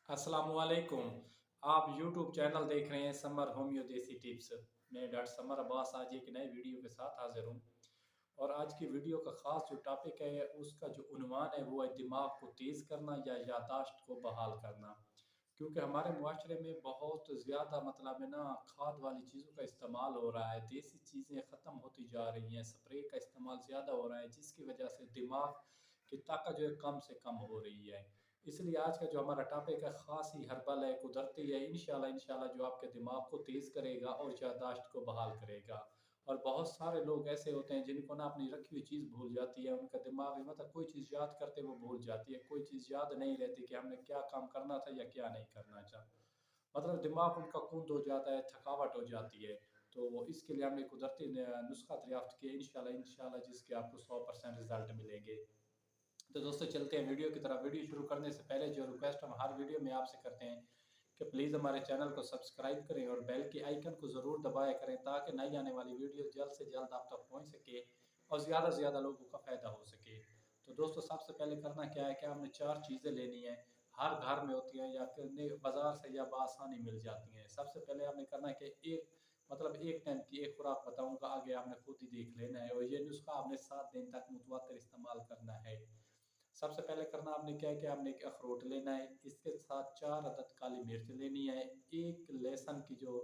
अस्सलाम वालेकुम। आप यूट्यूब चैनल देख रहे हैं समर होम्यो देसी टिप्स। मैं डॉक्टर समर अब्बास आज एक नए वीडियो के साथ हाजिर हूँ। और आज की वीडियो का ख़ास जो टॉपिक है उसका जो उन्वान है वो है दिमाग को तेज़ करना या यादाश्त को बहाल करना। क्योंकि हमारे मुआशरे में बहुत ज़्यादा मतलब है ना खाद वाली चीज़ों का इस्तेमाल हो रहा है, देसी चीज़ें ख़त्म होती जा रही हैं, स्प्रे का इस्तेमाल ज़्यादा हो रहा है जिसकी वजह से दिमाग की ताकत जो है कम से कम हो रही है। इसलिए आज का जो हमारा टॉपिक है ख़ास ही हर्बल है, कुदरती है, इंशाल्लाह इंशाल्लाह जो आपके दिमाग को तेज़ करेगा और याददाश्त को बहाल करेगा। और बहुत सारे लोग ऐसे होते हैं जिनको ना अपनी रखी हुई चीज़ भूल जाती है, उनका दिमाग में मतलब कोई चीज़ याद करते वो भूल जाती है, कोई चीज़ याद नहीं रहती कि हमने क्या काम करना था या क्या नहीं करना था। मतलब दिमाग उनका कुंद हो जाता है, थकावट हो जाती है। तो इसके लिए हमने कुदरती नुस्खा दरियाफ्त किया, इंशाल्लाह इंशाल्लाह जिसके आपको 100% रिज़ल्ट मिलेंगे। तो दोस्तों चलते हैं वीडियो की तरफ। वीडियो शुरू करने से पहले जो रिक्वेस्ट हम हर वीडियो में आपसे करते हैं कि प्लीज़ हमारे चैनल को सब्सक्राइब करें और बेल के आइकन को ज़रूर दबाया करें ताकि नई आने वाली वीडियो जल्द से जल्द आप तक पहुंच सके और ज़्यादा से ज़्यादा लोगों का फ़ायदा हो सके। तो दोस्तों सबसे पहले करना क्या है कि आपने 4 चीज़ें लेनी है, हर घर में होती हैं या बाज़ार से या बआसानी मिल जाती हैं। सबसे पहले आपने करना है कि एक मतलब एक टाइम की एक खुराक बताऊँगा, आगे आपने खुद ही देख लेना है और ये नुस्खा आपने 7 दिन तक मुतवातिर इस्तेमाल करना है। सबसे पहले करना आपने क्या है कि आपने एक अखरोट लेना है, इसके साथ 4 अदद काली मिर्च लेनी है, 1 लहसुन की जो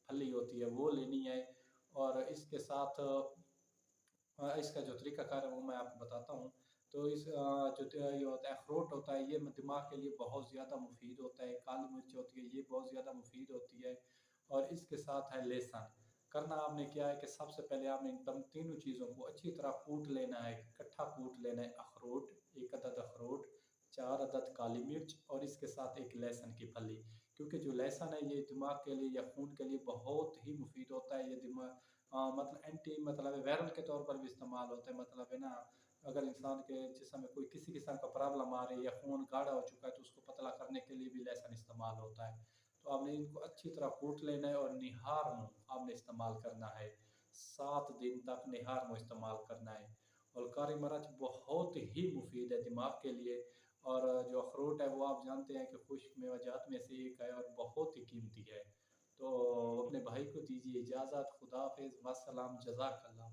फली होती है वो लेनी है और इसके साथ इसका जो तरीक़ाकार है वो मैं आपको बताता हूँ। तो ये होता है अखरोट होता है ये दिमाग के लिए बहुत ज़्यादा मुफ़ीद होता है, काली मिर्च होती है ये बहुत ज़्यादा मुफ़ीद होती है और इसके साथ है लहसुन। करना आपने क्या है कि सबसे पहले आपने इन तीनों चीज़ों को अच्छी तरह कूट लेना है, इकट्ठा कूट लेना है। अखरोट, 1 अदद अखरोट, 4 अदद काली मिर्च और इसके साथ 1 लहसुन की फली। क्योंकि जो लहसुन है ये दिमाग के लिए या खून के लिए बहुत ही मुफ़ीद होता है। ये मतलब एंटी मतलब वायरल के तौर पर भी इस्तेमाल होता है। मतलब है ना अगर इंसान के जिस्म में कोई किसी किस्म का प्रॉब्लम आ रही है या खून गाढ़ा हो चुका है तो उसको पतला करने के लिए भी लहसुन इस्तेमाल होता है। तो आपने इनको अच्छी तरह कूट लेना है और निहार मुँह आपने इस्तेमाल करना है। 7 दिन तक निहार मुँह इस्तेमाल करना है। और काली मिर्च बहुत ही मुफ़ीद है दिमाग के लिए और जो अखरोट है वो आप जानते हैं कि खुश्क मेवाजात में से एक है और बहुत ही कीमती है। तो अपने भाई को दीजिए इजाज़त। खुदा हाफ़िज़, वस्सलाम, जज़ाकल्लाह।